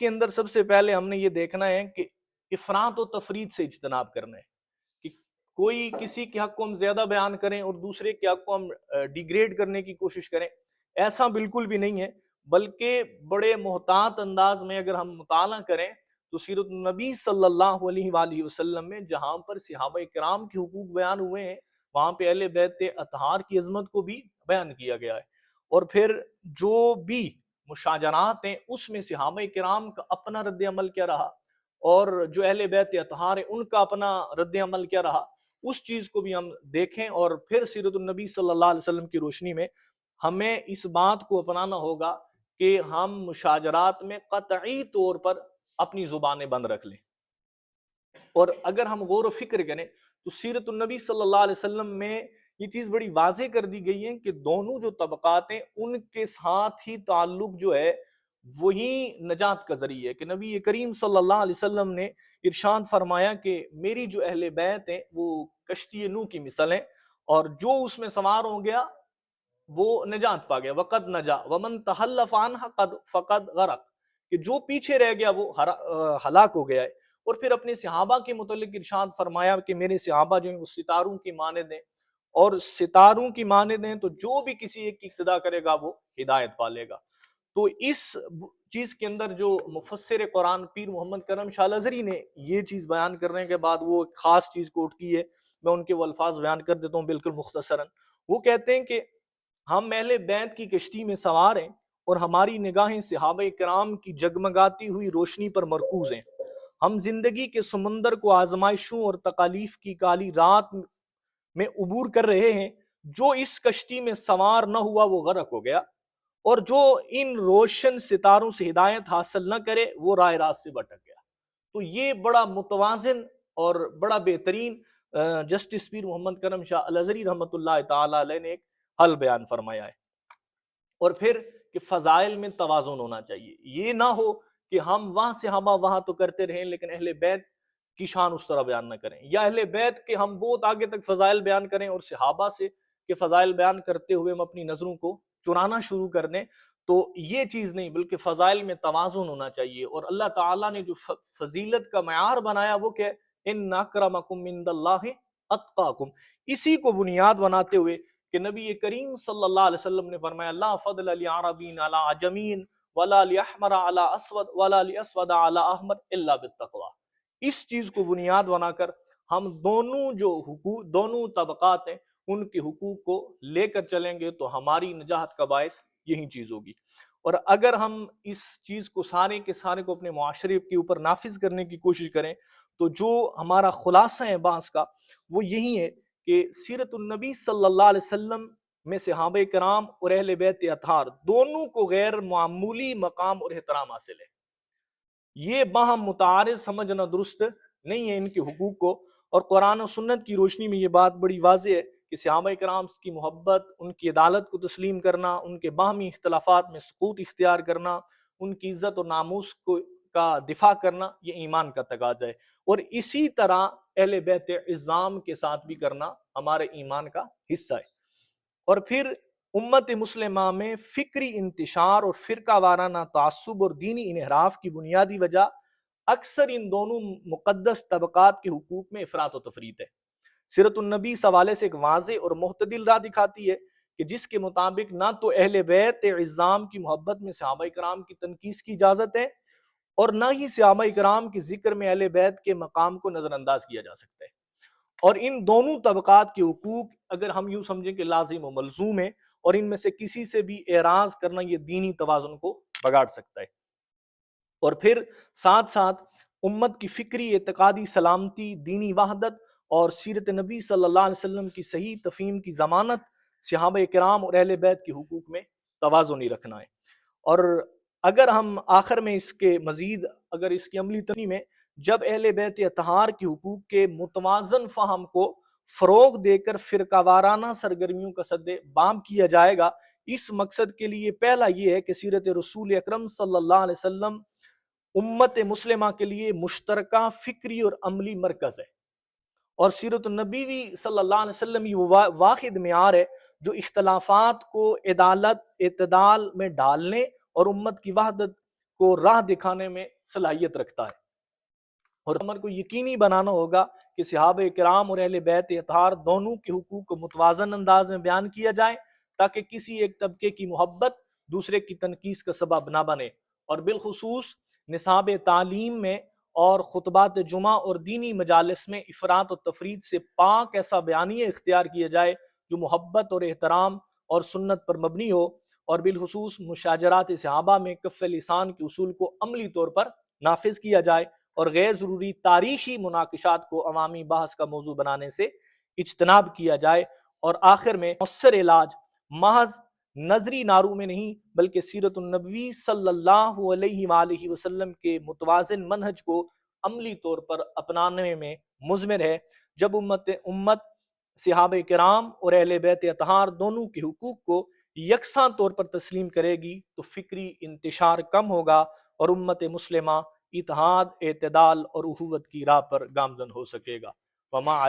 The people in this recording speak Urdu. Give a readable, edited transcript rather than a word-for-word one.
کے اندر سب سے پہلے ہم نے یہ دیکھنا ہے کہ افراط و تفریط سے اجتناب کرنا ہے، کہ کوئی کسی کے حق کو ہم زیادہ بیان کریں اور دوسرے کے حق کو ہم ڈیگریڈ کرنے کی کوشش کریں، ایسا بالکل بھی نہیں ہے، بلکہ بڑے محتاط انداز میں اگر ہم مطالعہ کریں تو سیرت النبی صلی اللہ علیہ وآلہ وسلم میں جہاں پر صحابہ کرام کے حقوق بیان ہوئے ہیں وہاں پہ اہل بیت اطہار کی عظمت کو بھی بیان کیا گیا ہے، اور پھر جو بھی مشاجرات ہیں اس میں صحابہ کرام کا اپنا رد عمل کیا رہا اور جو اہل بیت اطہار ہیں ان کا اپنا رد عمل کیا رہا، اس چیز کو بھی ہم دیکھیں، اور پھر سیرت النبی صلی اللہ علیہ وسلم کی روشنی میں ہمیں اس بات کو اپنانا ہوگا کہ ہم مشاجرات میں قطعی طور پر اپنی زبانیں بند رکھ لیں۔ اور اگر ہم غور و فکر کریں تو سیرت النبی صلی اللہ علیہ وسلم میں یہ چیز بڑی واضح کر دی گئی ہے کہ دونوں جو طبقات ہیں ان کے ساتھ ہی تعلق جو ہے وہی نجات کا ذریعہ ہے، کہ نبی کریم صلی اللہ علیہ وسلم نے ارشاد فرمایا کہ میری جو اہل بیت ہیں وہ کشتی نوح کی مثل ہیں، اور جو اس میں سوار ہو گیا وہ نجات پا گیا، وقد نجا ومن تخلف عنہ فقد غرق، کہ جو پیچھے رہ گیا وہ ہلاک ہو گیا ہے۔ اور پھر اپنے صحابہ کے متعلق ارشاد فرمایا کہ میرے صحابہ جو ہیں وہ ستاروں کی مانند ہیں، اور ستاروں کی مانند ہیں تو جو بھی کسی ایک کی اقتداء کرے گا وہ ہدایت پالے گا۔ تو اس چیز کے اندر جو مفسر قرآن پیر محمد کرم شاہ الازہری نے یہ چیز بیان کرنے کے بعد وہ ایک خاص چیز کوٹ کی ہے، میں ان کے وہ الفاظ بیان کر دیتا ہوں بالکل مختصراً۔ وہ کہتے ہیں کہ ہم اہل بیت کی کشتی میں سوار ہیں اور ہماری نگاہیں صحابہ کرام کی جگمگاتی ہوئی روشنی پر مرکوز ہیں، ہم زندگی کے سمندر کو آزمائشوں اور تکالیف کی کالی رات میں عبور کر رہے ہیں، جو اس کشتی میں سوار نہ ہوا وہ غرق ہو گیا، اور جو ان روشن ستاروں سے ہدایت حاصل نہ کرے وہ راہ راست سے بھٹک گیا۔ تو یہ بڑا متوازن اور بڑا بہترین جسٹس پیر محمد کرم شاہ الازہری رحمۃ اللہ تعالی علیہ نے ایک حل بیان فرمایا ہے۔ اور پھر کہ فضائل میں توازن ہونا چاہیے، یہ نہ ہو کہ ہم وہاں سے ہم وہاں تو کرتے رہیں لیکن اہل بیت کی شان اس طرح بیان نہ کریں، یا اہل بیت کے ہم بہت آگے تک فضائل بیان کریں اور صحابہ سے کہ فضائل بیان کرتے ہوئے ہم اپنی نظروں کو چرانا شروع کر دیں، تو یہ چیز نہیں، بلکہ فضائل میں توازن ہونا چاہیے۔ اور اللہ تعالیٰ نے جو فضیلت کا معیار بنایا وہ کہ ان اکرمکم عند اللہ اتقاکم، اسی کو بنیاد بناتے ہوئے کہ نبی کریم صلی اللہ علیہ وسلم نے فرمایا لا فضل لعربین علی عجمین ولا لاحمر علی اسود ولا لاسود علی احمر الا بالتقوی، اس چیز کو بنیاد بنا کر ہم دونوں جو حقوق دونوں طبقات ہیں ان کے حقوق کو لے کر چلیں گے تو ہماری نجات کا باعث یہی چیز ہوگی۔ اور اگر ہم اس چیز کو سارے کے سارے کو اپنے معاشرے کے اوپر نافذ کرنے کی کوشش کریں تو جو ہمارا خلاصہ ہے بحث کا وہ یہی ہے کہ سیرت النبی صلی اللہ علیہ وسلم میں صحابہ کرام اور اہل بیت اطہار دونوں کو غیر معمولی مقام اور احترام حاصل ہے، یہ باہم متعارض سمجھنا درست نہیں ہے ان کے حقوق کو، اور قرآن و سنت کی روشنی میں یہ بات بڑی واضح ہے کہ صحابہ کرام کی محبت، ان کی عدالت کو تسلیم کرنا، ان کے باہمی اختلافات میں سکوت اختیار کرنا، ان کی عزت اور ناموس کا دفاع کرنا یہ ایمان کا تقاضا ہے، اور اسی طرح اہل بیت عظام کے ساتھ بھی کرنا ہمارے ایمان کا حصہ ہے۔ اور پھر امت مسلمہ میں فکری انتشار اور فرقہ وارانہ تعصب اور دینی انحراف کی بنیادی وجہ اکثر ان دونوں مقدس طبقات کے حقوق میں افراط و تفریط ہے۔ سیرت النبی اس حوالے سے ایک واضح اور معتدل راہ دکھاتی ہے کہ جس کے مطابق نہ تو اہل بیت عظام کی محبت میں صحابہ کرام کی تنقیص کی اجازت ہے اور نہ ہی صحابہ کرام کے ذکر میں اہل بیت کے مقام کو نظر انداز کیا جا سکتا ہے، اور ان دونوں طبقات کے حقوق اگر ہم یوں سمجھیں کہ لازم و ملزوم ہے، اور ان میں سے کسی سے بھی اعراض کرنا یہ دینی توازن کو بگاڑ سکتا ہے۔ اور پھر ساتھ ساتھ امت کی فکری اعتقادی سلامتی، دینی وحدت اور سیرت نبی صلی اللہ علیہ وسلم کی صحیح تفہیم کی ضمانت صحابہ کرام اور اہل بیت کے حقوق میں توازن ہی رکھنا ہے۔ اور اگر ہم آخر میں اس کے مزید اگر اس کی عملی تنظیم میں جب اہل بیت اطہار کے حقوق کے متوازن فہم کو فروغ دے کر فرقہ وارانہ سرگرمیوں کا سد بام کیا جائے گا، اس مقصد کے لیے پہلا یہ ہے کہ سیرت رسول اکرم صلی اللہ علیہ وسلم امت مسلمہ کے لیے مشترکہ فکری اور عملی مرکز ہے، اور سیرت النبی صلی اللہ علیہ وسلم یہ واحد معیار ہے جو اختلافات کو عدالت اعتدال میں ڈالنے اور امت کی وحدت کو راہ دکھانے میں صلاحیت رکھتا ہے۔ اور امر کو یقینی بنانا ہوگا کہ صحابہ کرام اور اہل بیت اطہار دونوں کے حقوق کو متوازن انداز میں بیان کیا جائے، تاکہ کسی ایک طبقے کی محبت دوسرے کی تنقیص کا سبب نہ بنے۔ اور بالخصوص نصاب تعلیم میں اور خطبات جمعہ اور دینی مجالس میں افراط و تفرید سے پاک ایسا بیانیہ اختیار کیا جائے جو محبت اور احترام اور سنت پر مبنی ہو، اور بالخصوص مشاجرات صحابہ میں کف لسان کے اصول کو عملی طور پر نافذ کیا جائے، اور غیر ضروری تاریخی مناقشات کو عوامی بحث کا موضوع بنانے سے اجتناب کیا جائے۔ اور آخر میں مؤثر علاج محض نظری نعروں میں نہیں بلکہ سیرت النبوی صلی اللہ علیہ وآلہ وسلم کے متوازن منہج کو عملی طور پر اپنانے میں مضمر ہے۔ جب امت صحابہ کرام اور اہل بیت اطہار دونوں کے حقوق کو یکساں طور پر تسلیم کرے گی تو فکری انتشار کم ہوگا اور امت مسلمہ اتحاد، اعتدال اور اخوت کی راہ پر گامزن ہو سکے گا۔ وما